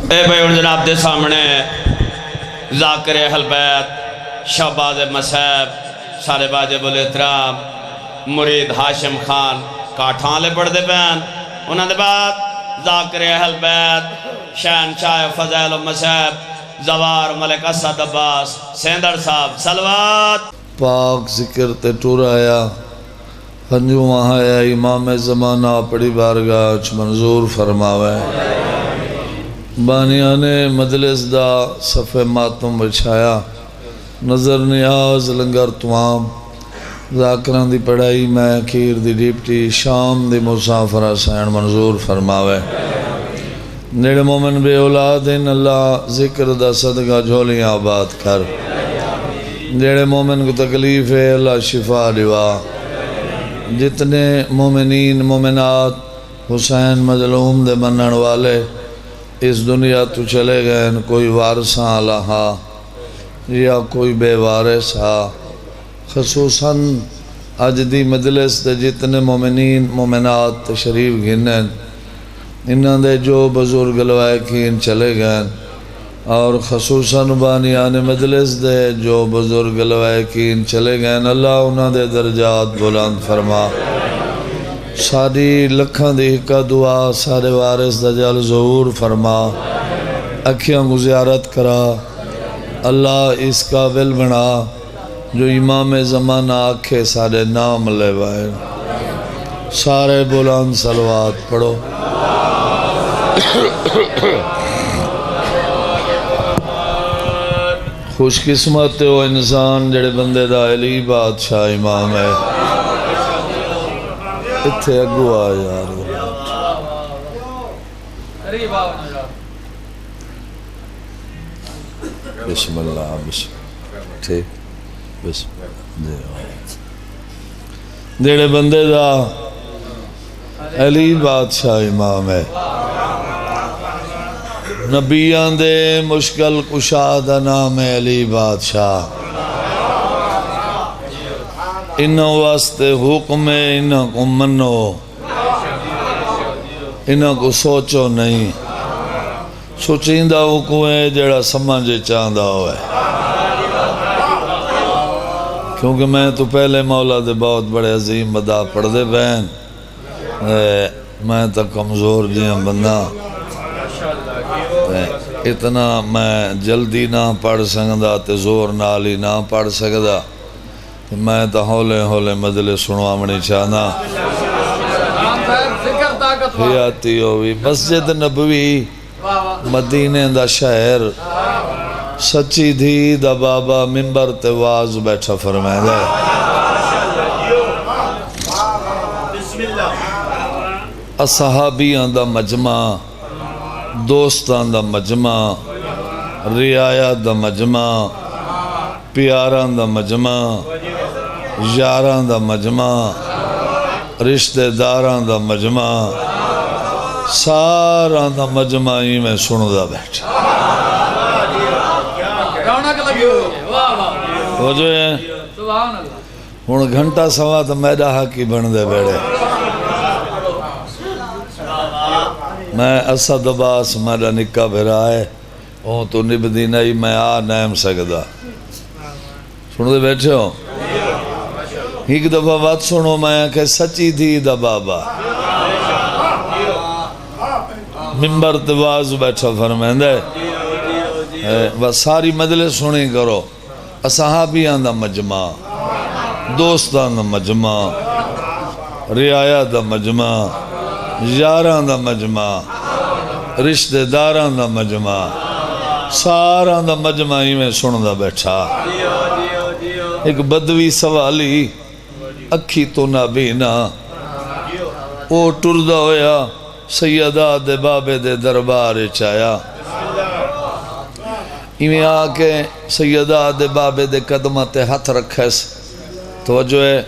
اے بھائی ان جناب دے سامنے ذاکر اہل بیت شہباز مصعب سارے واجب الاحترام مرید ہاشم خان کاٹھاں لے پڑھ دے بین انہاں دے بعد ذاکر اہل بیت شہنشاہ فضیل و مصعب زوار ملک اسد عباس سیندر صاحب سلوات پاک ذکر تے ٹور آیا ہنجو وہاں آیا امام زمانہ پڑی بارگاہ چ منظور فرماوے بانیان مجلس دا صفحہ ماتم بچھایا نظر نیاز لنگر توام ذاکران دی پڑھائی میں کھیر دی ڈیپٹی شام دی مسافرہ سین منظور فرماوے نیڑے مومن بے اولادین اللہ ذکر دا صدقہ جھولیاں آباد کر نیڑے مومن کو تکلیف ہے اللہ شفا دیوا جتنے مومنین مومنات حسین مظلوم دے منن والے اس دنیا تو چلے گئے کوئی وارثاں لہا یا کوئی بے وارث ہا خصوصاً اج دی مجلس دے جتنے مومنین مومنات تشریف گھنن انہاں دے جو بزرگ لوائقین چلے گئے اور خصوصاً بانیان مجلس دے جو بزرگ لوائقین چلے گئے اللہ انہاں دے درجات بلند فرما ساری لکھاں دی حقہ دعا سارے وارث دا جل ظہور فرما اکھیاں کو زیارت کرا اللہ اس قابل بنا جو امام زمانہ آکھے سارے نام لے وائے سارے بلند صلوات پڑھو خوش قسمت وہ انسان جڑے بندے دا علی بادشاہ امام ہے اتھے اگو آ یار بسم اللہ بسم ٹھیک بسم جڑے بندے دا علی بادشاہ امام ہے نبیان دے مشکل کشاد نام علی بادشاہ انہاں واسطے حکم انہاں کو منو انہاں کو سوچو نہیں سوچیندہ حکم ہے جڑا سمجھے چاندہ ہوئے کیونکہ میں تو پہلے مولا دے بہت بڑے عظیم مدہ پڑھ دے بہن میں تا کمزور جیاں بندہ اتنا میں جلدی نہ پڑھ سکدا تے زور نالی نہ پڑھ سکدا میں تا ہولے ہولے مجلس سنوامنی چاہنا حیاتی ہوئی مسجد نبوی مدینے دا شہر سچی دھی دا بابا منبر تے واز بیٹھا فرمائے دے اصحابیاں دا مجمع دوستان دا مجمع رعایا دا مجمع پیاران دا مجمع یاران دا مجمع رشتہ داران دا مجمع ساران دا مجمع ہی میں سنو دا بیٹھا وہ جو ہے ہون گھنٹہ سوا تو میڈا حقی بن دے بیڑے میں اسد عباس میرا نکا بھرا ہے وہ تو نبدی نہیں میں آ نیم سکدا سنو دے بیٹھے ہو ایک دفعہ بات سنو میں کہ سچی تھی دا بابا منبر تواز بیٹھا فرمائن دے بس ساری مجلس سنی کرو اصحابیان دا مجمع دوستان دا مجمع رعایا دا مجمع یاران دا مجمع رشتہ داران دا مجمع ساران دا مجمع ہی میں سن دا بیٹھا ایک بدوی سوالی اکھی تو نہ بینا او ٹردہ ہویا سیدہ دے بابے دے دربار چایا ایمیں آکے سیدہ دے بابے دے قدمت ہاتھ رکھیس توجہ ہے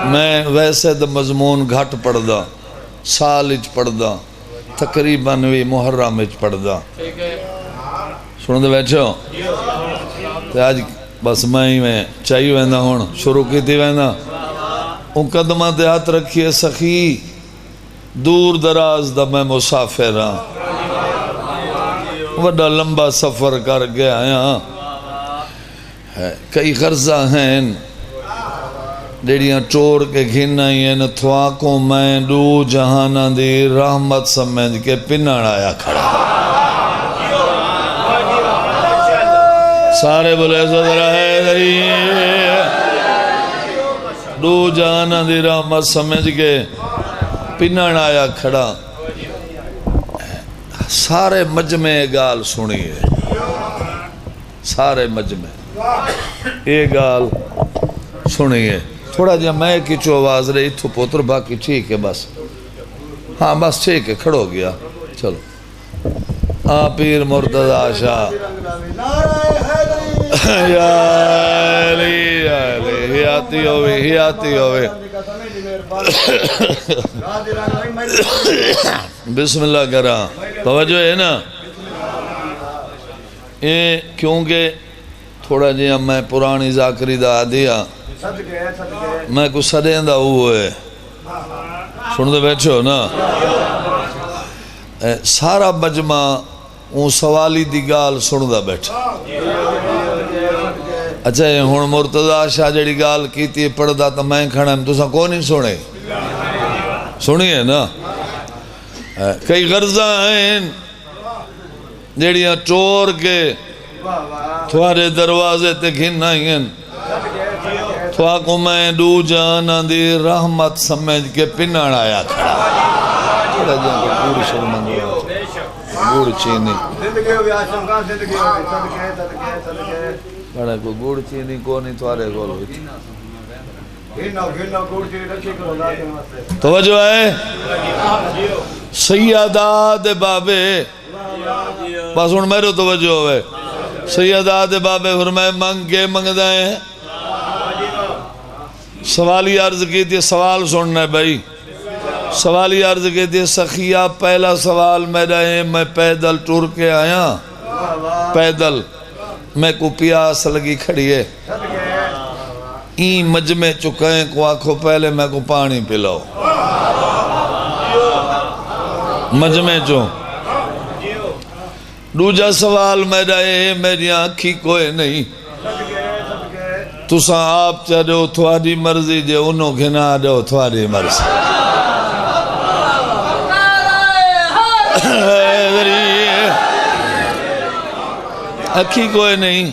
میں ویسے دے مضمون گھٹ پڑھ دا سال اچ پڑھ دا تقریباً وی محرم اچ پڑھ دا سنو دے بیٹھے ہو تو آج بس میں چاہیے ویندہ ہون شروع کی تھی ویندہ ان قدمہ دے ہاتھ رکھیے سخی دور دراز دا میں مسافر ہاں بڑا لمبا سفر کر کے آیا کئی غرضہ ہیں جڑیاں ٹوڑ کے گھنا ہیں تھوا کو میں دو جہانہ دی رحمت سمجھ کے پنان آیا کھڑا سارے بولے ذرا ہے دری دو جہانہ دی رحمت سمجھ کے پنان آیا کھڑا سارے مجمع گال سنیے سارے مجمع یہ گال سنیے تھوڑا جا میں کچھو آواز رہی تو پوتر باقی ٹھیک ہے بس ہاں بس ٹھیک ہے کھڑو گیا چلو پیر مرتضی شاہ یا علی حیاتی ہوئے بسم اللہ کرا توجہ ہے نا یہ کیونکہ تھوڑا جہاں میں پرانی ذاکری دا دیا میں کچھ سڑیں دا ہوئے سن دے بیٹھو نا سارا مجمع اون سوالی دی گال سن دا بیٹھا اچھا یہ ہون مرتضی شاہ جڑی گال کیتی پڑھ دا تا میں کھڑا تو سا کون نہیں سنے سنیے نا کئی غرضہ ہیں جڑیاں چور کے تھوارے دروازے تے گھن آئی ہیں تھوا کو میں دو جانا دی رحمت سمجھ کے پنان آیا کھڑا کھڑا جہاں کو پوری شرمند ہوا گوڑ چینی کھڑا کو گوڑ چینی کو نہیں تھوارے گول ہوئی توجہ ہے سیدہ بابے بس ان میرے توجہ ہوئے سیدہ بابے فرمائے منگ کے منگ دائیں سوالی عرض کی تھی سوال سننا ہے بھائی سوالی عرض کی تھی سخیہ پہلا سوال میرا ہے میں پیدل ٹور کے آیا پیدل میں کو پیاس لگی کھڑی ہے این مجمع چکائیں کو آنکھو پہلے میں کو پانی پلاؤ مجمع چو دوجہ سوال میرا ہے میری آنکھی کوئی نہیں تُساں آپ چاہو تھواری مرضی جے انہوں گھنا دو تھواری مرضی آنکھی کوئی نہیں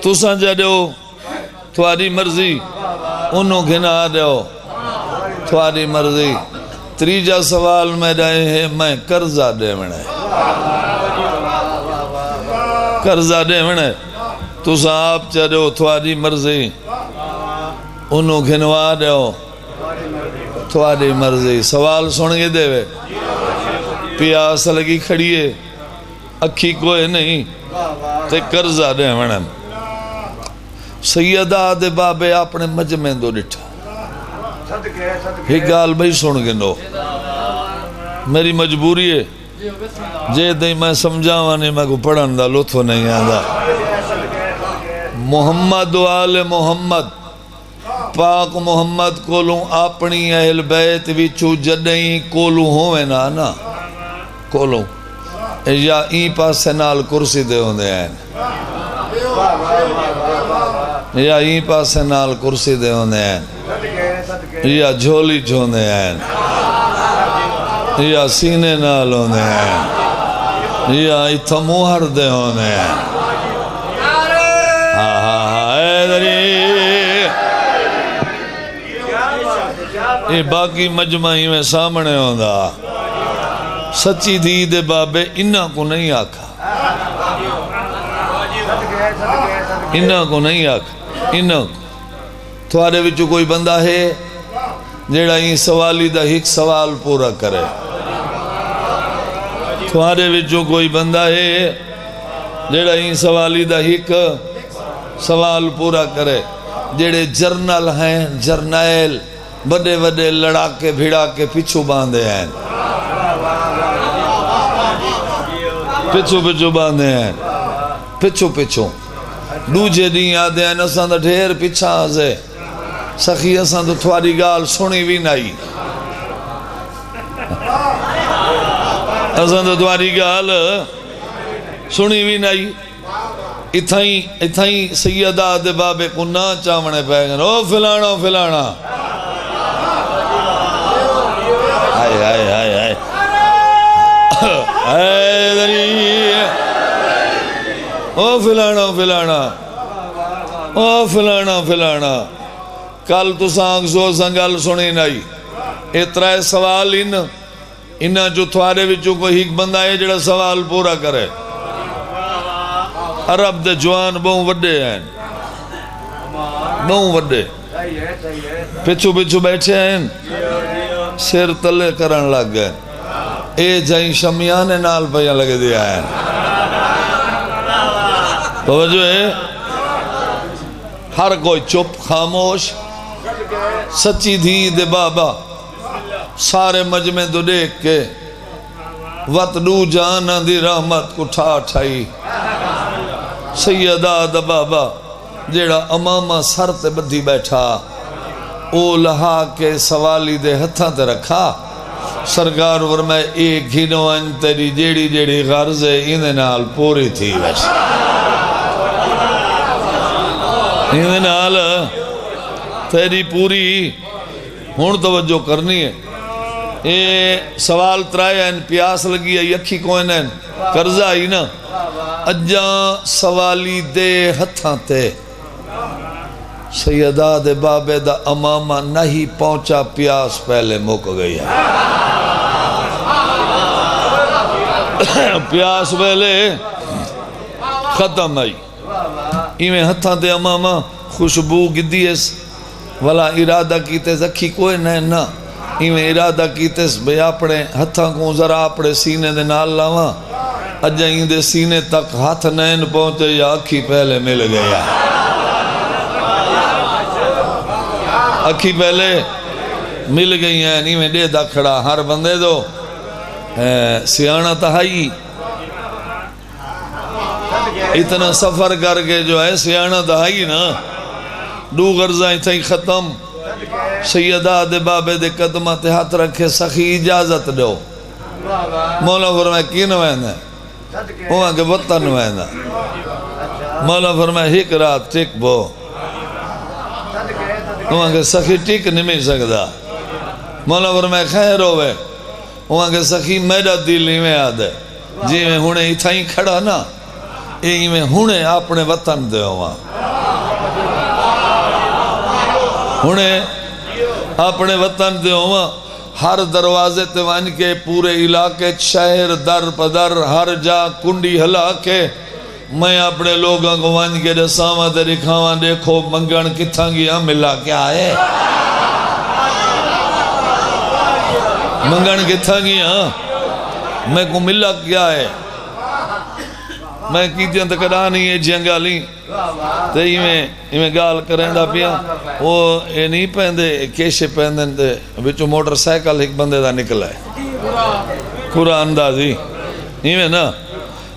تُساں چاہو تھواری مرضی انہوں گھنا دو تھواری مرضی تریجہ سوال میرا ہے میں قرضہ دے منے قرضہ دے منے تُساں آپ چاہو تھواری مرضی انہوں گھنوا دو تھواری مرضی سوال سنگے دے وے پیاس لگی کھڑیے اکھی کوئی نہیں تے قرضہ دے منے سیدہ دے بابے اپنے مجمع دو ڈٹھا ایک گال بھئی سن گنو میری مجبوری ہے جے دیں میں سمجھاوانے میں کو پڑھن دا لطف نہیں آدھا محمد و آل محمد پاک محمد کولوں اپنی اہل بیت وچو جدیں کولوں ہوئے نا کولوں یا این پاس نال کرسی دے ہوندے ہیں یا این پاس نال کرسی دے ہوندے ہیں یا جھولی چھوندے ہیں یا سینے نال ہوندے ہیں یا اتھا موہر دے ہوندے ہیں یہ باقی مجمعی میں سامنے ہوندہ سچی دی دے بابے انہاں کو نہیں آکھا انہاں کو نہیں آکھا انہاں کو تھوارے وچو کوئی بندہ ہے جیڑا این سوالی دا ایک سوال پورا کرے تھوارے وچو کوئی بندہ ہے جیڑا این سوالی دا ایک سوال پورا کرے جیڑے جرنل ہیں جرنیل بڑے بڑے لڑا کے بھیڑا کے پچھو باندھے ہیں پچھو باندھے ہیں پچھو دوجے دیں آدھے ہیں اساں دا ڈھیر پچھا آزے سخی اساں تو تھواری گال سنی بھی نہیں اساں تو تھواری گال سنی بھی نہیں اتھائی سیدہ دے بابے کو نہ چاونے پہ گئے او فلانا فلانا آئے آئے آئے آئے آئے دری او فلانا فلانا او فلانا فلانا کل تو سانگ سو سنگل سنی نہیں اترائے سوال انہاں جو تھوارے وچوں کوئی ایک بندہ ہے جڑا سوال پورا کرے عرب دے جوان بہوں وڈے ہیں بہوں وڈے پچھو پچھو بیٹھے ہیں سر تلے کرن لگ گئے اے جائیں شمیانے نال پہیاں لگے دیا ہے توجہ ہے ہر کوئی چپ خاموش سچی دھی دے بابا سارے مجمع دو دیکھ کے وط دو جانا دی رحمت کو ٹھا ٹھائی سیدہ دا بابا جیڑا امامہ سر تے بدھی بیٹھا او لہا کے سوالی دے ہتھاں تے رکھا سرکار فرمائے ایک ہی نوان تیری جیڑی جیڑی غرض ہے انہیں نال پوری تھی ویسے انہیں نال تیری پوری ہون توجہ کرنی ہے اے سوال ترائے ہیں پیاس لگی ہے یکھی کوئی نہیں کرزہ ہی نا اجاں سوالی دے ہتھاں تے سیدہ دے بابے دا امامہ نہیں پہنچا پیاس پہلے مک گئی ہے پیاس پہلے ختم آئی ایمیں ہتھاں تے امامہ خوشبو گدیس والا ارادہ کیتے زکھی کوئی نہیں نا ایمیں ارادہ کیتے بھئی اپنے ہتھاں کو ذرا اپنے سینے دے نال لاواں اجائیں دے سینے تک ہاتھ نین پہنچے یا اکھی پہلے مل گیا اکھی پہلے مل گئی ہیں نہیں میں دے دا کھڑا ہر بندے دو سیانہ تہائی اتنا سفر کر کے جو ہے سیانہ تہائی نا دو غرضائیں تھیں ختم سیدہ دے بابے دے قدمہ تے ہاتھ رکھے سخی اجازت دو مولا فرمائے کی نوائن ہے وہاں کے وطن نوائن ہے مولا فرمائے ہک رات ٹک بو وہاں کے سخی ٹک نہیں مل سکتا مولا فرمائے خیر ہوئے وہاں کے سخی میرا دل ہی میں آد ہے جی میں ہونے اتھائیں کھڑا نا ایک میں ہونے اپنے وطن دے وہاں ہونے اپنے وطن دے وہاں ہر دروازے تے وان کے پورے علاقے شہر در پدر ہر جا کنڈی ہلا کے میں اپنے لوگوں کو وان کے رسامہ دے رکھاواں دیکھو منگن کتھاں گیا ملا کیا ہے منگن کتھاں گیا میں کو ملا کیا ہے میں کیتیاں تکڑا نہیں ہے جنگالی تے ایمیں گال کریں دا پیا وہ یہ نہیں پہندے کیشے پہندے دے بچو موٹر سائیکل ایک بندے دا نکلا ہے پورا اندازی ایمیں نا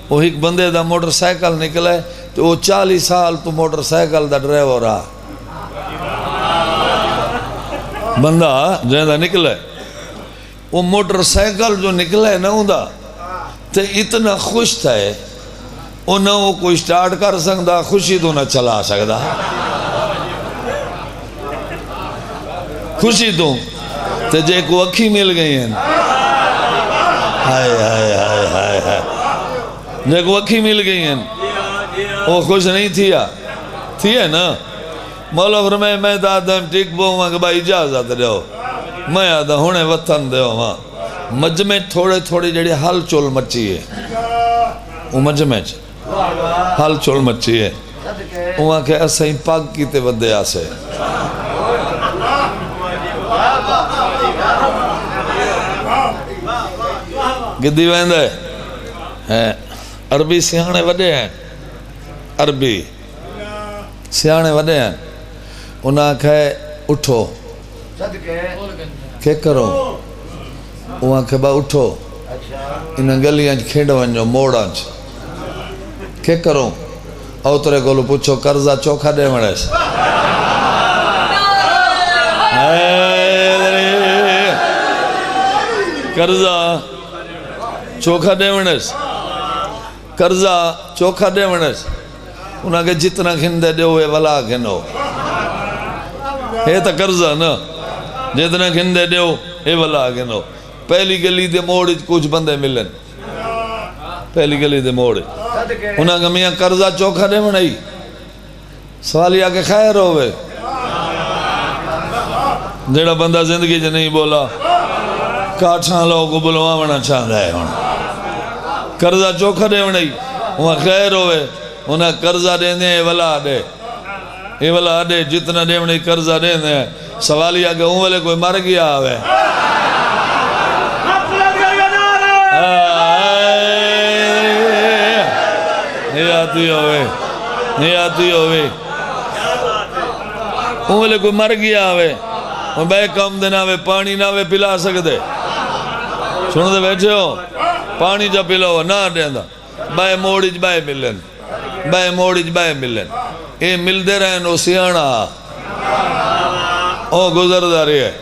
وہ ایک بندے دا موٹر سائیکل نکلا ہے تو وہ 40 سال تو موٹر سائیکل دا ڈرائیور رہا بندہ جہاں دا نکلا ہے وہ موٹر سائیکل جو نکلا ہے نا ہوں دا تے اتنا خوش تھا ہے وہ نہ وہ کوئی سٹارٹ کر سکتا خوشی تو نہ چلا سکتا خوشی تو تے جے کو اکھی مل گئی ہیں ہائے ہائے ہائے ہائے ہائے جے کو اکھی مل گئی ہیں وہ خوش نہیں تھی ہے نا مولا فرمائے میں دادم ٹک بو وہاں کہ بھائی اجازت دو میں آدھا ہونے وطن دے وہاں مجمع تھوڑے تھوڑی جڑی حل چول مچی ہے وہ مجمع حل چول مچی ہے وہاں کہ ایسا ہی پاک کیتے ودے آسے گدی ویندے ہیں عربی سیانے وڈے ہیں عربی سیانے وڈے ہیں انہاں کہے اٹھو کہ کرو وہاں کہ با اٹھو انہاں گلیاں کھینڈ ونجو موڑاں کہ کرو اوترے کو لو پوچھو قرضہ چوکھا دے مڑیس قرضہ چوکھا دے مڑیس قرضہ چوکھا دے ونس انہاں کے جتنا کھندے دے ہوئے ولا کھنو یہ تا قرضہ نا جتنا کھندے دے ہو یہ ولا کھنو پہلی گلی دے موڑ کچھ بندے ملن پہلی گلی دے موڑ انہاں کے میاں قرضہ چوکھا دے ونائی سوالی آکے خیر ہوئے جیڑا بندہ زندگی جو نہیں بولا کاٹھاں لوگ کو بلوانا چاہتا ہے قرضہ چوکھا دے ونائی وہاں خیر ہوئے انہاں قرضہ دے دیں اے والا دے جتنا دے ونائی قرضہ دے دیں سوالی آکے ہوں والے کوئی مر گیا ہوئے یہ آتی ہوئے ہوں والے کوئی مر گیا ہوئے بے کم دینا ہوئے پانی نہ ہوئے پلا سکتے سنو دے بیٹھے ہو پانی جا پلا ہو نہ دیندہ بے موڑیج بے ملن اے مل دے رہے نو سیانا او گزر دا رہے ہے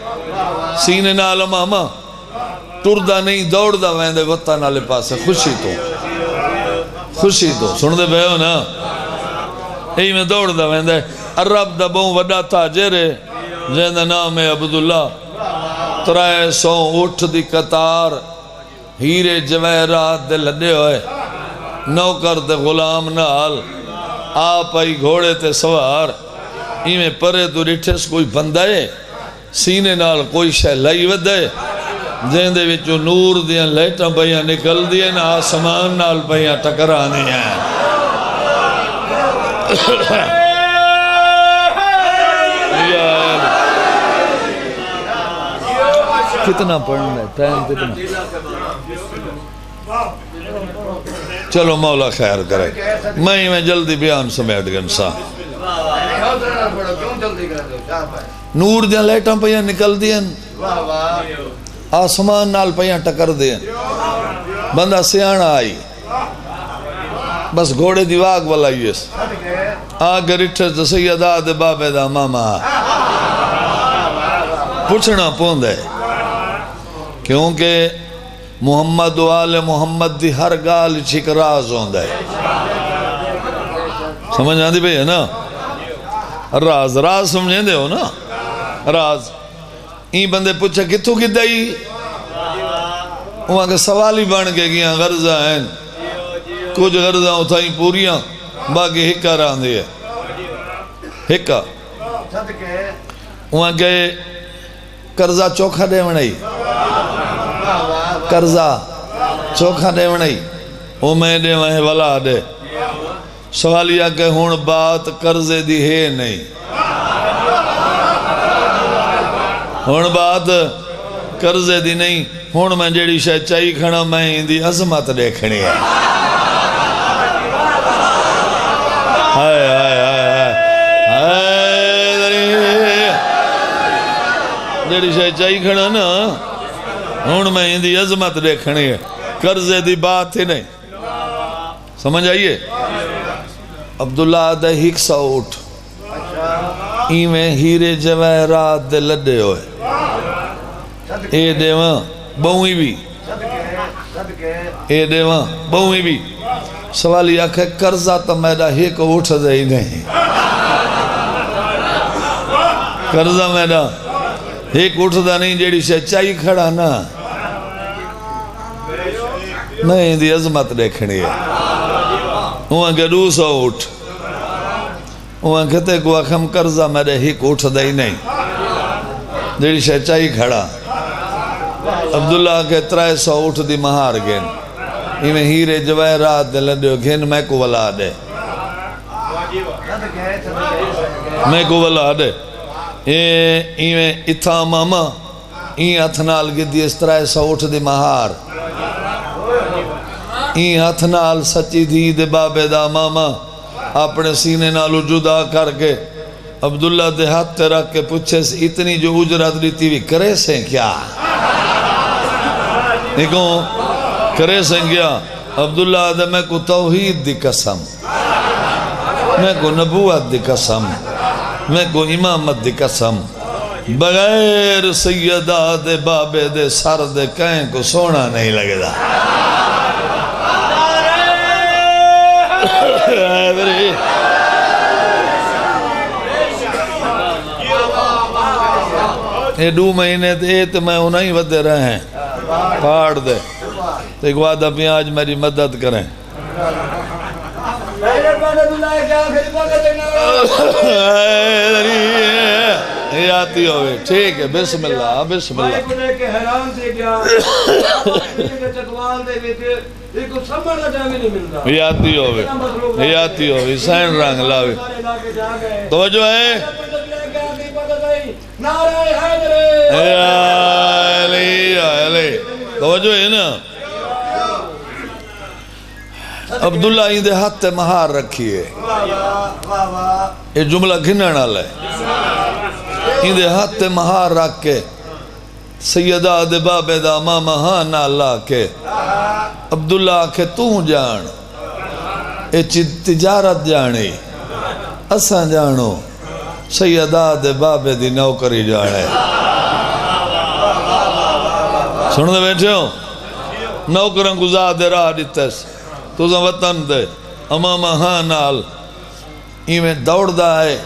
سینے نال ماما ٹردہ نہیں دوڑ دا ویندے وطا نالے پاسے خوشی تو سن دے بے ہو نا ای میں دوڑ دا ویندے عرب دا بہوں وڈا تاجرے جہاں نام ہے عبداللہ 300 اٹھ دی قطار ہیرے جوہرات دے لدے ہوئے نوکر دے غلام نال آپ آئی گھوڑے تے سوار ایمیں پرے تو ریٹھس کوئی بندہ ہے سینے نال کوئی شے لائی ودے جہاں دے وچو نور دیاں لیٹاں پہیاں نکل دیاں آسمان نال پہیاں ٹکرانے ہیں کتنا پڑھنا ہے ٹائم کتنا چلو مولا خیر کرے میں جلدی بیان سمیٹ گا انسان نور دیاں لیٹاں پہیاں نکل دیاں آسمان نال پہیاں ٹکر دیاں بندہ سیانا آئی بس گھوڑے دی واگ والائی اس آگر اٹھے سیدہ دے بابے دا ماما پوچھنا پوند ہے کیونکہ محمد و آل محمد دی ہر گال چھک راز ہوندہ ہے سمجھ آندی بھئی ہے نا راز سمجھیں دے ہو نا راز این بندے پوچھا کتھو کی دائی وہاں کے سوالی بن کے گیا غرضہ ہیں کچھ غرضہ اتھائیں پوریاں باقی ہکا راندی ہے ہکا وہاں کے قرضہ چوکھا دے ونائی قرضہ چوکھا دے ونائی او میں دے وہاں والا دے سوالیا کہ ہون بات قرضے دی ہے نہیں ہون بات قرضے دی نہیں ہون میں جیڑی شاہ چاہی کھڑا میں دی عظمت دیکھنی ہے ہائے ہائے ہائے ہائے جیڑی شاہ چاہی کھڑا نا ہون میں دی عظمت دیکھنی ہے قرضے دی بات ہی نہیں سمجھ آئیے عبداللہ دے ہک سا اٹھ ایویں ہیرے جواہرات دے لڈے ہوئے اے دیواں بہویں بھی اے دیواں بہویں بھی سوالی آکھے قرضہ تو میرا ہک اٹھ دے ہی نہیں قرضہ میرا ہک اٹھ دا نہیں جیڑی سے چاہی کھڑا نا میں دی عظمت دیکھنی ہے وہاں کے روسا اٹھ وہاں کہتے کو اکھم قرضہ میرے ہک اٹھ دے ہی نہیں جیڑی سے چاہی کھڑا عبداللہ کے 300 اٹھ دی مہار گین ایمیں ہیرے جواہرات دے لڈے گھن میں کو ولا دے میں کو ولا دے ایمیں اتھا ماما این اتھنال گدی اس 300 اٹھ دی مہار این اتھنال سچی دی دے بابے دا ماما اپنے سینے نالو جدا کر کے عبداللہ دے ہاتھ تے رکھ کے پوچھے اتنی جو اجرت دیتی بھی کرے سے کیا دیکھو کرے سے کیا عبداللہ دے میں کو توحید دی قسم میں کو نبوت دی قسم میں کو امامت دی قسم بغیر سیدہ دے بابے دے سر دے کہیں کو سونا نہیں لگے دا یہ 2 مہینے تے میں انہیں ہی ودے رہے ہیں پہاڑ دے تو ایک وعدہ پیاج میری مدد کریں یہ آتی ہوئے ٹھیک ہے بسم اللہ بسم اللہ یہ آتی ہوئے سین رنگ لاوے توجہ ہے توجہ ہے نا عبداللہ ہی دے ہاتھ تے مہار رکھی ہے یہ جملہ گھنن والا ہے ہی دے ہاتھ تے مہار رکھ کے سیدہ دے بابے دا ماما ہاں نہ لا کے عبداللہ آکھے تو جان اے تجارت جانے اساں جانو سیدہ دے بابے دی نوکری جانے سن دے بیٹھے ہو نوکرن گزار دے راہ دیتیس تو وطن دے امام ہاں نال ایویں دوڑ دا ہے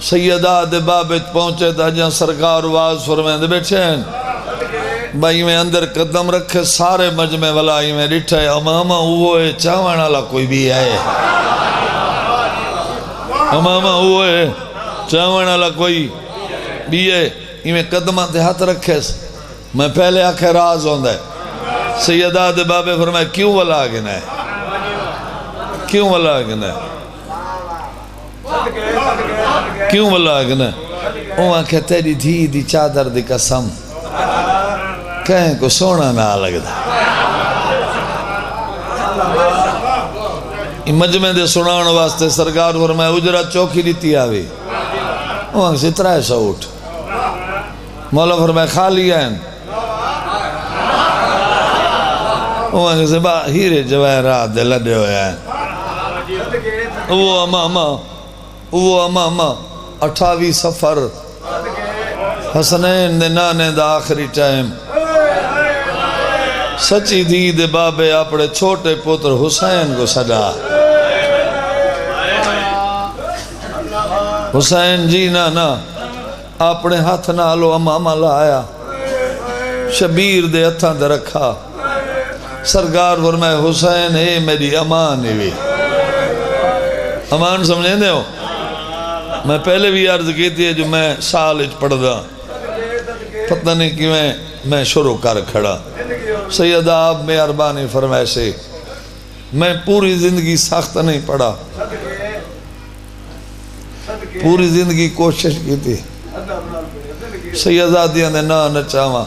سیدہ دے بابت پہنچے تا جہاں سرکار واز فرمائیں دے بیٹھے ہیں بھائی ایویں اندر قدم رکھے سارے مجمع والا ایویں ریٹھے امامہ ہوئے چاوان والا کوئی بھی ہے امامہ ہوئے چاوان والا کوئی بھی ہے ایویں قدمہ تے ہاتھ رکھے میں پہلے آکھے راز ہوندہ ہے سیدہ دے بابے فرمائے کیوں والا آگنا ہے کیوں والا آگنا ہے کیوں والا آگنا ہے وہ آنکھے تیری دھی دی چادر دی قسم کہیں کو سونا نہ لگتا مجمع دے سنان واسطے سرکار فرمائے اجرت چوکی لیتی آوی وہ آنکھ سے 300 اٹھ مولا فرمائے خالی ہیں وہ آنکھ سے ہیرے جواہرات دے لڑے ہوئے ہیں وہ امامہ 28 سفر حسنین دے نانے دا آخری ٹائم سچی دھی دے بابے اپنے چھوٹے پتر حسین کو سجا حسین جی نا اپنے ہاتھ نالو امامہ لایا شبیر دے ہتھاں دے رکھا سرکار فرمائے حسین اے میری امان ہوئی امان سمجھیں دے ہو میں پہلے بھی عرض کی تھی جو میں سال اچ پڑھ دا پتہ نہیں کہ میں شروع کر کھڑا سیدہ آپ میں اربانی فرمائے سے میں پوری زندگی سخت نہیں پڑھا پوری زندگی کوشش کی تھی سیدہ دیاں دے نہ چاہاں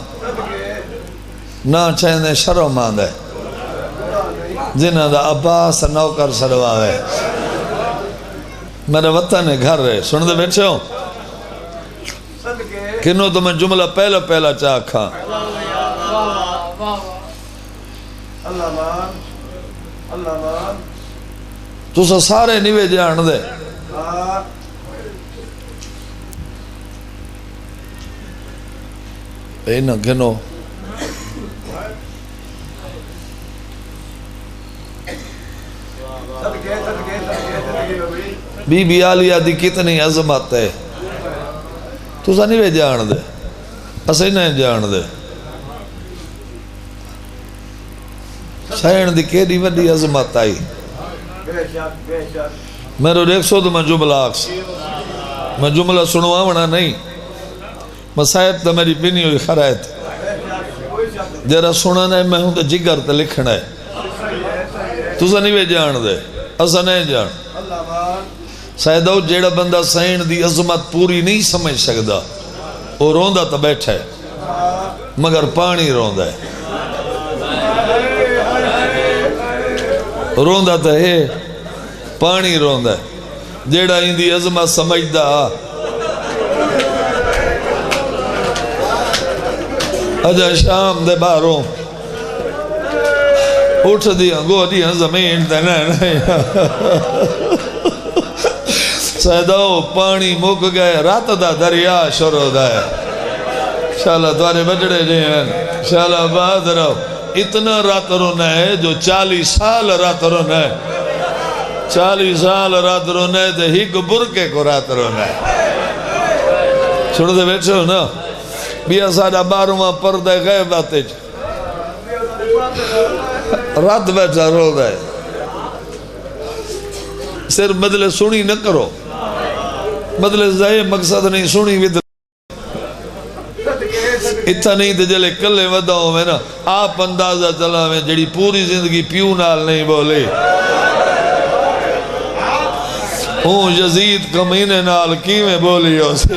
نہ چاہیں دے شرم آندے جنہ دا عباس نوکر سڑوا ہے میرے وطن ہے گھر ہے سن دے بیٹھے ہو کنو تو میں جملہ پہلا چاہ کھا تو سا سارے نیوے جان دے اینا کنو بی بی آلیہ دی کتنی عظمت ہے تو سا نہیں جان دے اسے نہیں جان دے سین دی کیڑی وڈی عظمت آئی میرے ایک سو تو میں جملہ آکس میں جملہ سنواونا نہیں مسائب تا میری پینی ہوئی خرائط جیرا سننا ہے میں ہوں تو جگر تا لکھنا ہے تو سا نہیں جان دے اسا نہیں جان سیدو جیڑا بندہ سین دی عظمت پوری نہیں سمجھ سکدا وہ روندہ تا بیٹھا ہے مگر پانی روندہ ہے روندہ تا ہے پانی روندہ ہے جیڑا ان دی عظمت سمجھدا اجا شام دے باروں اٹھ دیا گو دیا زمین تے نہیں سیدو پانی مک گئے رات دا دریا شروع دا ہے شاءاللہ دوارے بجڑے جی ہیں شاءاللہ بعد رہو اتنا رات رونا ہے جو 40 سال رات رونا ہے 40 سال رات رونا ہے تو ہک برکے کو رات رونا ہے سن دے بیٹھے ہو نا بیا ساڑھا 12واں پردہ غیبات رات بیٹھا رو دا ہے صرف بدلے سنی نہ کرو بدلے زائے مقصد نہیں سنی بھی اتھا نہیں تے جلے کلے وداؤں میں نا آپ اندازہ چلا میں جڑی پوری زندگی پیو نال نہیں بولے ہوں یزید کمینے نال کی میں بولی ہو سی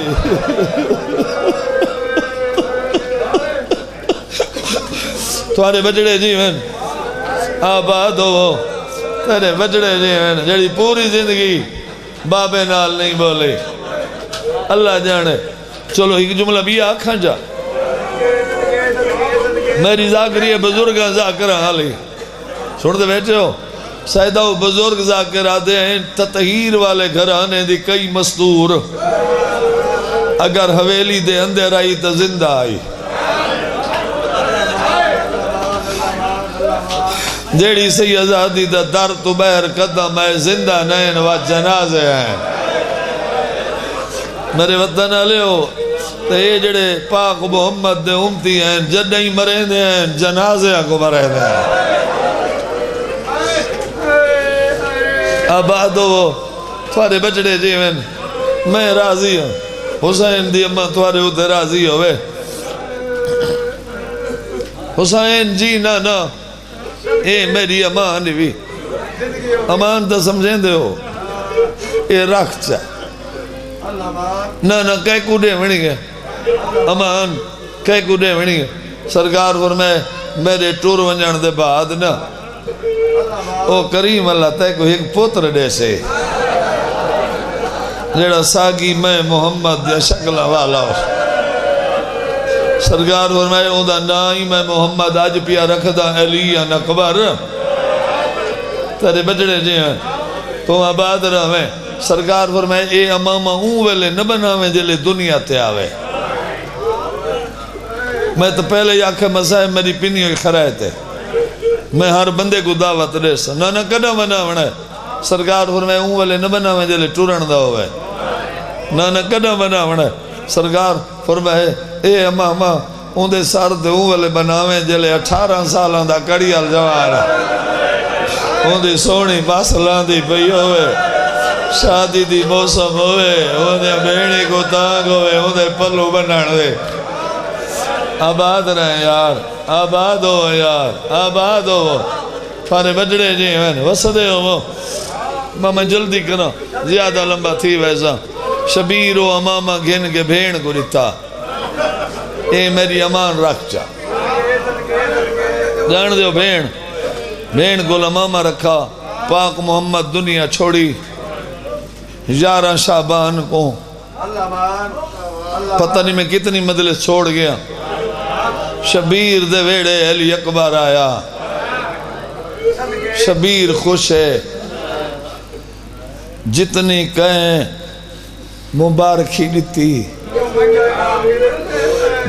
تھوڑے بچڑے جی میں آباد ہو تیرے بچڑے جی میں جڑی پوری زندگی بابے نال نہیں بولے اللہ جانے چلو ایک جملہ بھی آکھاں جا میری ذاکری ہے بزرگاں ذاکرہ حالی سنتے بیٹھے ہو سیدہ و بزرگ ذاکر آدھے ہیں تطہیر والے گھر آنے دی کئی مستور اگر حویلی دے اندر آئی تو زندہ آئی جیڑی سی ازادی دا در تو بہر قدم ہے زندہ نین و جنازے ہیں میرے وطن علیہ ہو تو یہ جڑے پاک محمد دے امتی ہیں جنہی مرے دے ہیں جنازے کو مرے دے ہیں آبادو تھوارے بچڑے جیوین میں راضی ہوں حسین دی اممہ تھوارے ہوتے راضی ہوئے حسین جی نا اے میری امان بھی امان تا سمجھیں دے ہو اے رکھ چا نا کہہ کوڑے منی گئے امان کہہ کوڑے منی گئے سرکار فرمائے میرے ٹور ونجان دے بعد نا او کریم اللہ تے کو ایک پوتر دے سے جیڑا ساگی میں محمد یا شکل والا ہو سرکار فرمائے اوندہ نائی میں محمد آج پیا رکھدا علی نقبر تیرے بچڑے جی ہیں تو آباد رہے سرکار فرمائے اے امامہ ویلے نہ بناویں جلے دنیا تے آوے میں تو پہلے آکھے مسائے میری پینی خرائے تھے میں ہر بندے کو دعوت دے سا نہ کنا بناونا ہے سرکار فرمائے ویلے نہ بناویں جلے ٹورن دا ہوئے نہ کنا بناونا ہے سرکار فرمائے اے امامہ اندے سار دے ویلے بناویں جلے 18 سالان دا کڑیال جوان اندے سونی باسلان دی پئی ہوئے شادی دی موسم ہوئے اندے بھیڑی کو تانگ ہوئے اندے پلو بنان دے آباد رہے یار آباد ہو یار آباد ہو پارے بجڑے جی ہیں وسدے ہو ماما جلدی کرنا زیادہ لمبا تھی ویسا شبیر و امامہ گھن کے بھیڑ کو رتا اے میری امان رکھ چا جان دیو بھیڑ کو امامہ رکھا پاک محمد دنیا چھوڑی 11 شعبان کو پتہ نہیں میں کتنی مجلس چھوڑ گیا شبیر دے ویڑے علی اکبر آیا شبیر خوش ہے جتنی کہیں مبارکی دیتی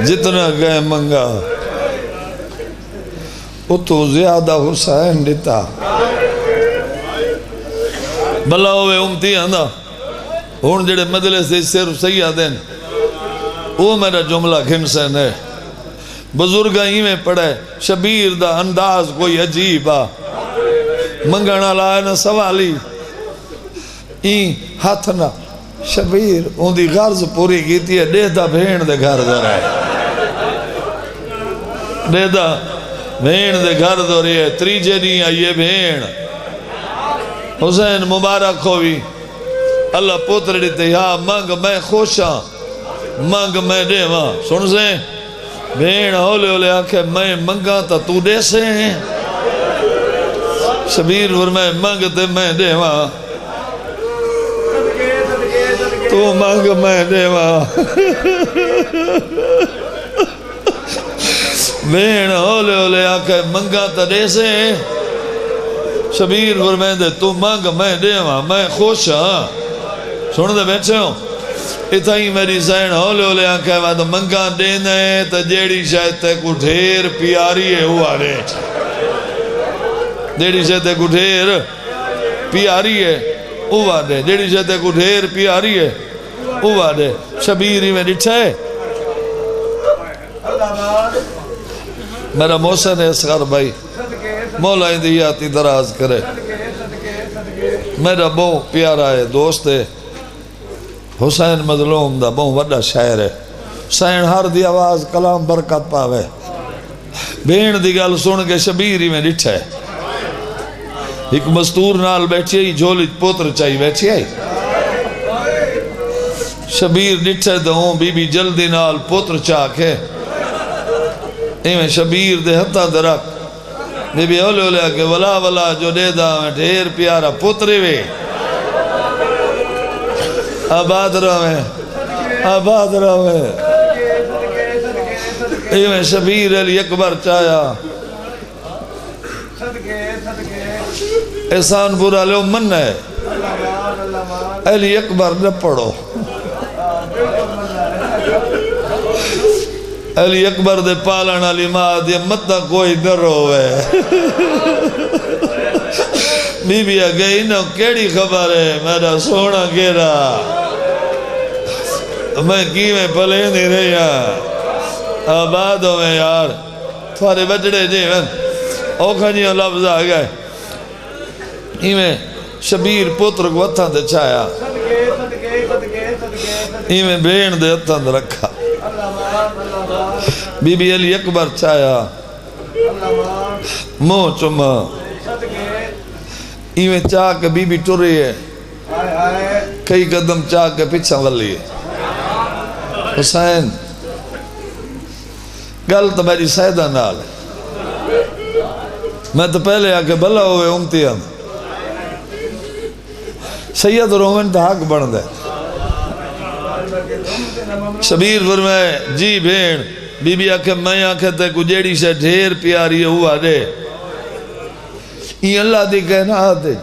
جتنا کہیں منگا اتو زیادہ حسین دیتا بلا ہوئے امتی آندہ ہون جڑے مجلس دے صرف سیادین وہ میرا جملہ گھنسن ہے بزرگاں ہی میں پڑھے شبیر دا انداز کوئی عجیب آ منگانا لائے نا سوالی این ہاتھ نا شبیر ان دی غرض پوری کیتی ہے دیدہ بھیڑ دے گھر دے رہے دیدہ بھیڑ دے گھر دے رہے تریجے نہیں آئیے بھیڑ حسین مبارک ہوئی اللہ پوتر دیتے یا مانگ میں خوشاں مانگ میں دے ماں سن سے بھیڑ ہولے آکھے میں منگا تا تو دے سے ہیں شبیر فرمائے مانگتے میں دے ماں تو مانگ میں دے ماں بھیڑ ہولے آکھے منگا تا دے سے ہیں شبیر فرمائے دے تو مانگ میں دے ماں میں خوش ہاں سن دے بیٹھے ہوں اتھائی میری زین ہولے آنکھیں وہاں تو منگاں دینے تا جیڑی شاید تے کو ڈھیر پیاری ہے ہوا لے جیڑی شاید تے کو ڈھیر پیاری ہے اوہ دے جیڑی شتے کو ڈھیر پیاری ہے اوہ دے شبیری میں ڈٹھا ہے میرا محسن اصغر بھائی مولا اندیاتی دراز کرے میرا بہت پیارا ہے دوست ہے حسین مظلوم دا بہت وڈا شاعر ہے حسین ہر دی آواز کلام برکت پاوے بین دی گل سن کے شبیری میں ڈٹھا ہے ایک مستور نال بیٹھی ہے جھولی پوتر چاہی بیٹھی ہے شبیر ڈٹھے دوں بی بی جلدی نال پوتر چاہ کے ایمیں شبیر دے ہتھا درک بی بی اولے اولے کے ولا ولا جو دے دا میں ڈھیر پیارا پوترے وے آباد رہے ایمیں شبیر علی اکبر چاہیا احسان پورا لے من ہے علی اکبر نہ پڑھو علی اکبر دے پالن علی ماں دے متہ کوئی در ہوئے بی بی گئی نو کیڑی خبر ہے میرا سونا گیرا میں کی میں پلے نہیں رہیا آباد ہو میں یار تھوارے بچڑے جی میں اوکھا جی لفظ آ گئے ہی میں شبیر پتر کو ہتھاں دے چایا ہی میں بین دے ہتھاں دے رکھا بی بی علی اکبر چایا مو چما ہی میں چاہ کے بی بی ٹوری ہے کئی قدم چاہ کے پیچھا ولی ہے حسین گل تو میری سیدہ نال میں تو پہلے آکے بھلا ہوئے امتی ہم سید رومن تو حق بڑھ دے شبیر فرمائے جی بھین بی بی آکے میں آکے تے کو جیڑی سے ڈھیر پیاری ہوا دے یہ اللہ دی کہنا آتے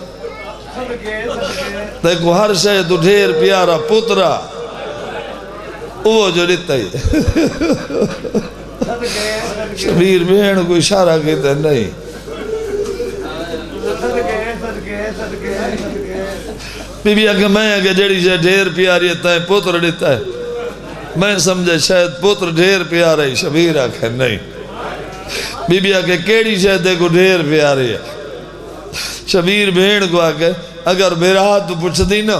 تے کو ہر شے تو ڈھیر پیارا پترا وہ جو لیتا ہی شبیر بہن کو اشارہ کہتے نہیں بی بی آکے میں آکے جیڑی سے ڈھیر پیاری ہے پتر لیتا ہے میں سمجھے شاید پتر ڈھیر پیارا ہے شبیر آکے نہیں بی بی آکے کیڑی شاید کو ڈھیر پیاری ہے شبیر بہن کو آکے اگر بیرا تو پوچھ دی نا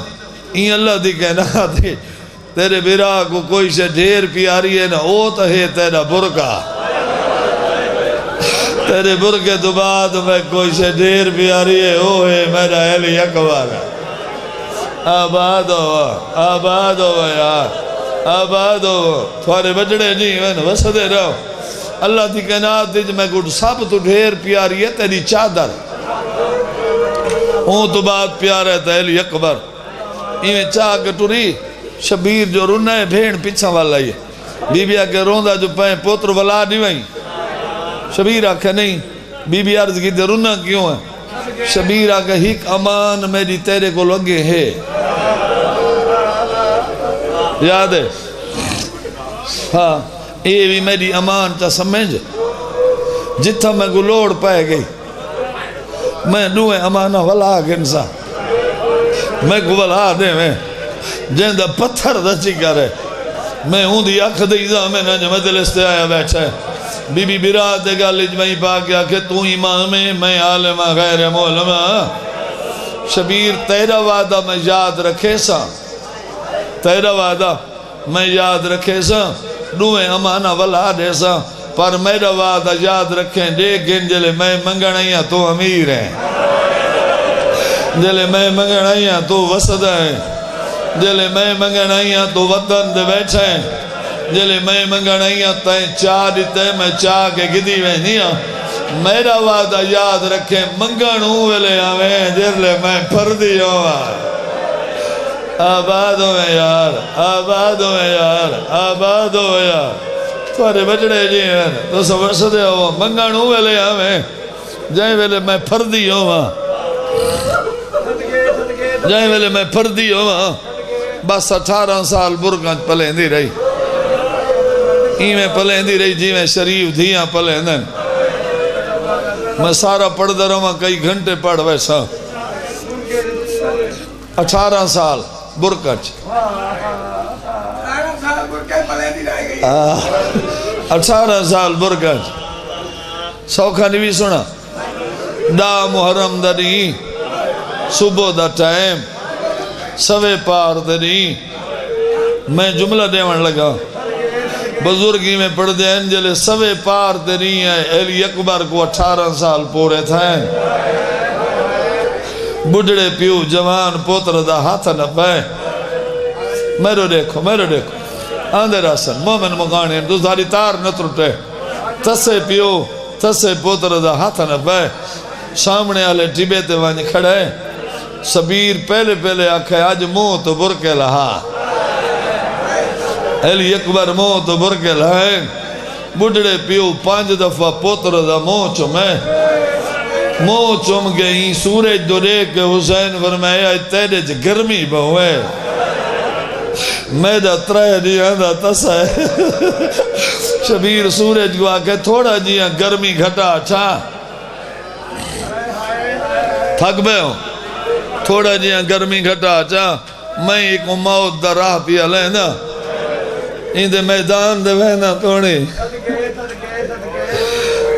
این اللہ دی کہنا آتی تیرے بیرا کو کوئی سے ڈھیر پیاری ہے نا او تو ہے تیرا برکا تیرے برکے تو بعد میں کوئی سے ڈھیر پیاری ہے او ہے میرا علی اکبر آباد ہو یار آباد ہو تھوارے بجڑے نہیں میں وسدے رہو اللہ دی کہنات دیج میں گھڑ سب تو ڈھیر پیاری ہے تیری چادر اون تو بات پیار ہے تیلی اکبر ایویں چاہ کے ٹوری شبیر جو رونا ہے بھین پیچھا والا ہی ہے بی بی آکے روندہ جو پہیں پوتر ولا نہیں وہیں شبیر آکے نہیں بی بی عرض کی دے رونا کیوں ہے شبیر آکے ہیک امان میری تیرے کو لگے ہے یاد ہے ہاں یہ بھی میری امان تا سمجھ جتھا میں گلوڑ پائے گئی میں نوے امانہ ولا گنسا میں گولا دے میں جیندہ پتھر دچی کرے میں ہوں دی اکھ دیزا میں نہ مجلس تے آیا بیٹھا ہے بی بی برات دے گال اجمعی پا کیا کہ تو امام ہے میں عالمہ غیر مولمہ شبیر تیرا وعدہ میں یاد رکھے سا تیرا وعدہ میں یاد رکھے سا نوے امانہ ولا دے سا پر میرا وعدہ یاد رکھیں دیکھیں جلے میں منگنائیاں تو امیر ہیں جلے میں منگنائیاں تو وسد ہیں جلے میں منگنائیاں تو وطن دے بیٹھے ہیں جلے میں منگنائیاں تائیں چاہ دیتے میں چاہ کے گدی میں نہیں میرا وعدہ یاد رکھیں منگنوں ویلے ہمیں جلے میں پردی ہوں آباد ہو میں یار آباد ہو میں یار آباد ہو یار تھوارے بچڑے جی ہیں تو سمجھتے ہو منگانوں ویلے ہمیں جائیں ویلے میں پھردی ہوں جائیں ویلے میں پھردی ہوں بس 18 سال برگنج پلیندی رہی میں پلیندی رہی جی میں شریف دھیاں پلیندن میں سارا پڑھ در ہوں کئی گھنٹے پڑھ ویسا 18 سال برکچ 18 سال برکچ سوکھا نہیں بھی سنا دا محرم دا نہیں صبح دا ٹائم سوے پار دا نہیں میں جملہ دیوان لگا بزرگی میں پڑھ دے انجلے سوے پار دا نہیں ہے علی اکبر کو 18 سال پورے تھے بڑھڑے پیو جوان پوتر دا ہاتھ نہ پائے میرے دیکھو آندھے راسن مومن مغانے تو دھاری تار نہ ترٹے تسے پیو تسے پوتر دا ہاتھ نہ پائے سامنے آلے ٹیبے تے وانی کھڑے سبیر پہلے آکھے آج منہ تو برکے لہا علی اکبر منہ تو برکے لہے بڑھڑے پیو 5 دفعہ پوتر دا منہ چمے منہ چم گئی سورج دو دیکھ کے حسین فرمایا تیرے جو گرمی بہوے میدہ ترائے جیاں دا تسا ہے شبیر سورج کو آکے تھوڑا جیاں گرمی گھٹا چھا تھک بے ہوں تھوڑا جیاں گرمی گھٹا چھا میں ایک موت دا راہ پیا لینا اندے میدان دے وینا توڑی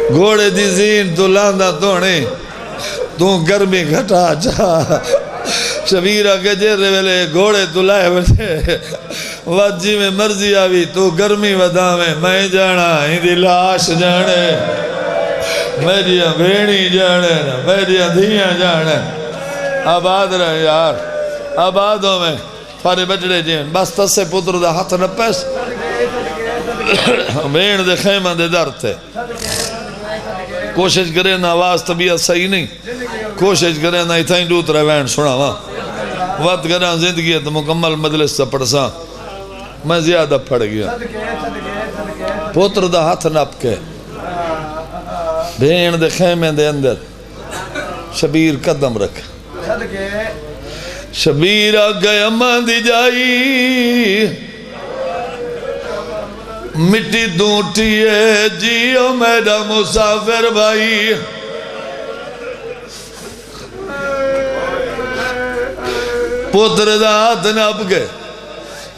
گھوڑے دی زین تو لاندہ توڑی تو گرمی گھٹا جا شبیرہ کے جیرے ویلے گھوڑے تو لائے بچے واجی میں مرضی آوی تو گرمی ودا میں جانا ہندی لاش جانے میریاں بھیڑی جانے میریاں دھیاں جانے آباد رہے یار آبادوں میں پارے بچڑے جین بس تسے پتر دا ہاتھ نہ پیس بھیڑ دے خیمہ دے در تھے کوشش کرے نا آواز طبیعت صحیح نہیں کوشش کرے نا اتھائیں ڈوت رہے وین سنا وقت کرے زندگی ہے تو مکمل مجلس سے پڑھسا میں زیادہ پڑھ گیا پوتر دا ہاتھ نپ کے بھیڑ دے خیمے دے اندر شبیر قدم رکھ شبیر آگئے اماں دی جائی مٹی دونٹیے جیو میرا مسافر بھائی پتر دا ہاتھ نپ گئے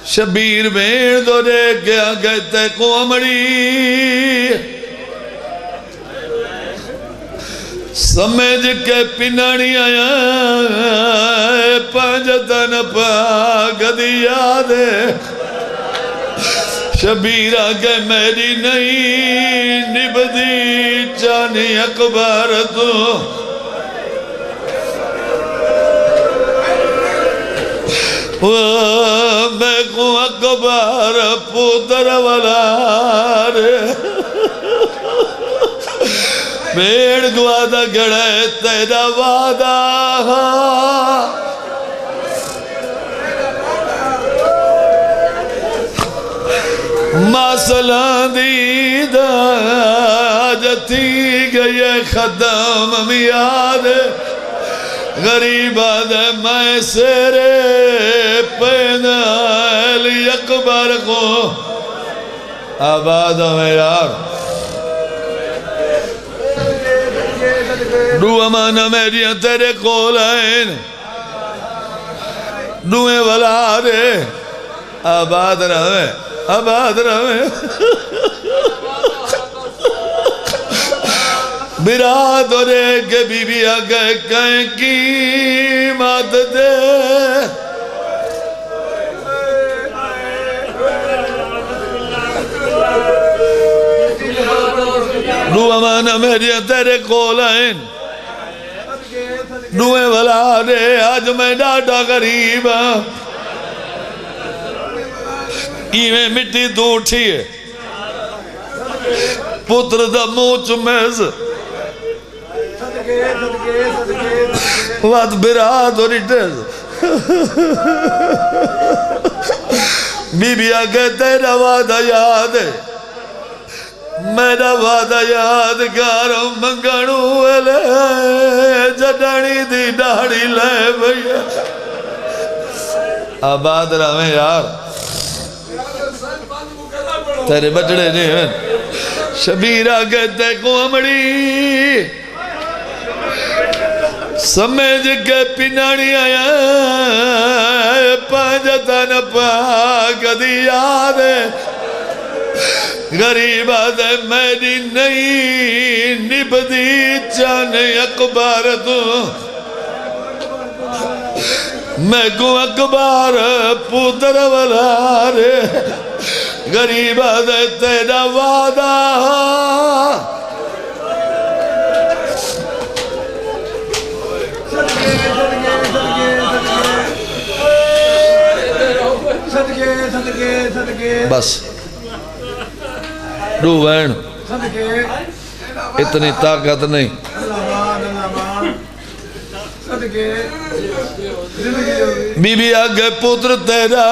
شبیر بھیڑ دو دیکھ گیا گئے کو امڑی سمجھ کے پنانی آیا پانجتن پاک دی یاد شبیر آگے میری نہیں نبدی چانی اکبر تو میں کو اکبر پوتر والا رے بیڑ گوادہ گڑے تیرا وعدہ ماسلان دیدہ جتی گئی خدم میاد غریب آدھے میں سیرے پینا علی اکبر کو آباد میں یار دو امانہ میریاں تیرے کولائن دوئے والا رے آباد رہے آباد رہے براد اور ایک بی بی آگئے کہیں کی مات دے دو امانہ میری تیرے کولائن دوئے والا رے آج میں ڈاٹا غریب ایویں مٹی دوٹھی ہے پتر دا موچ میز وات براد اور اٹھز بی بی آگے تیرا وعدہ یاد ہے میرا وعدہ یادگاروں منگنوں لے جڈانی دی ڈاڑی لے بھیا آباد رہے یار تیرے بچڑے نہیں ہیں شبیر آگے تے کو امڑی سمجھ کے پینانی آیا پانجتا نہ پاک دی یاد غریب آدھے میری نہیں نبدی چان اکبار تو میں کو اکبار پوتر والا رے غریب آدھے تیرا وعدہ بس دو بہن اتنی طاقت نہیں بی بی آگے پتر تیرا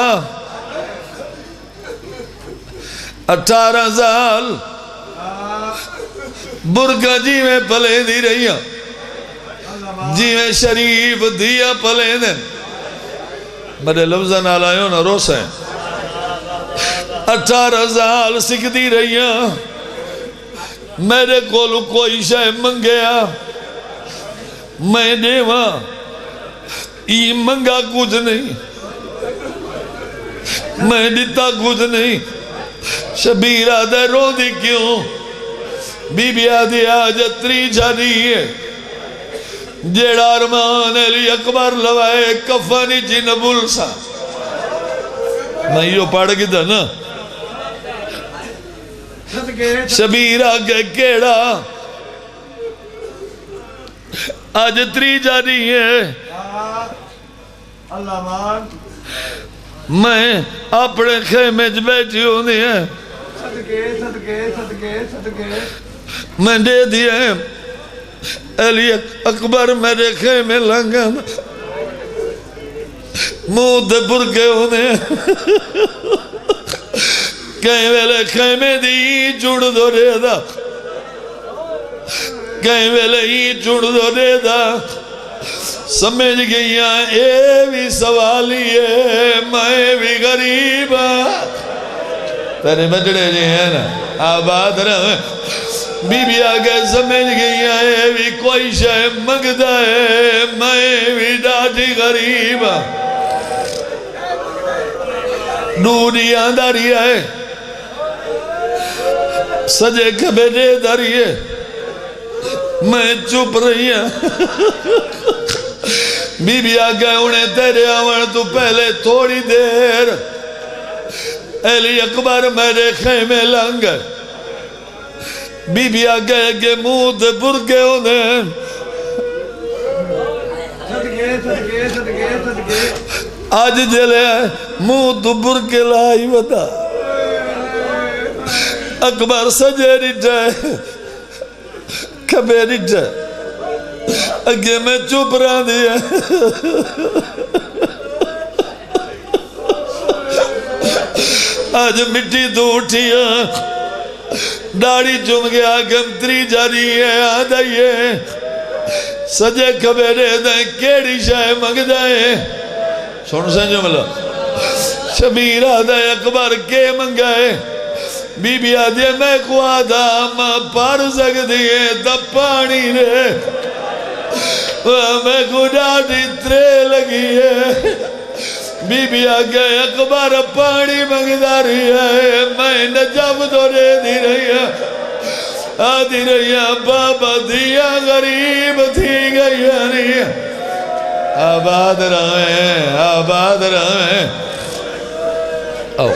18 سال برگا جی میں پلے دی رہی جی میں شریف دیا پلے دیں میرے لفظہ نالائیوں نہ روس ہیں 18 سال سکھ دی رہی میرے کولو کوئی شے منگیا میں دیواں یہ منگا کچھ نہیں میں دیتا کچھ نہیں شبیر آدھے رو دی کیوں بی بی آدھی آج تری جانی ہے جیڑا ارمان علی اکبر لوائے کفانی جی نبول سا میں یہ پڑھ گی تھا نا شبیر آگے کیڑا آج تری جانی ہے میں اپنے خیمے جو بیٹھی ہونی ہے میں دے دیا علی اکبر میرے خیمے لنگا منہ دے برگے ہونے کہیں ویلے خیمے دی جڑ دو رے دا کہیں ویلے ہی جڑ دو رے دا سمجھ گئیاں اے بھی سوالی ہے میں بھی غریب تیرے بچڑے جی ہیں نا آباد رہے بی بی آگے سمجھ گئیاں اے بھی کوئی شے مگدہ ہے میں بھی ڈاٹی غریب نوری آنداری ہے سجے کبھے دے داری ہے میں چپ رہی ہوں بی بی آگے انہیں تیرے آوڑ تو پہلے تھوڑی دیر علی اکبر میرے خیمے لنگ بی بی آگے اگے منہ دے برگے انہیں آج جلے منہ دے برگے لائی بتا اکبر سجے رجے کبے رجے اگے میں چپ رہا دیا آج مٹی تو اٹھیا ڈاڑی چم گیا گم تری جاری ہے آدھائیے سجے کبیرے دیں کیڑی شاہ مگ جائے سن سنجو ملا شبیر آدھائے اکبر کے منگائے بی بی آدھے میں کو آدھا ماں پار سک دیئے دا پانی رے میں کو ڈاڑی ترے لگی ہے بی بی آگے اکبر پانی مگداری ہے میں نجب دورے دی رہی ہے آدھی رہی ہے بابا دیا غریب تھی گئی آباد رہے آؤ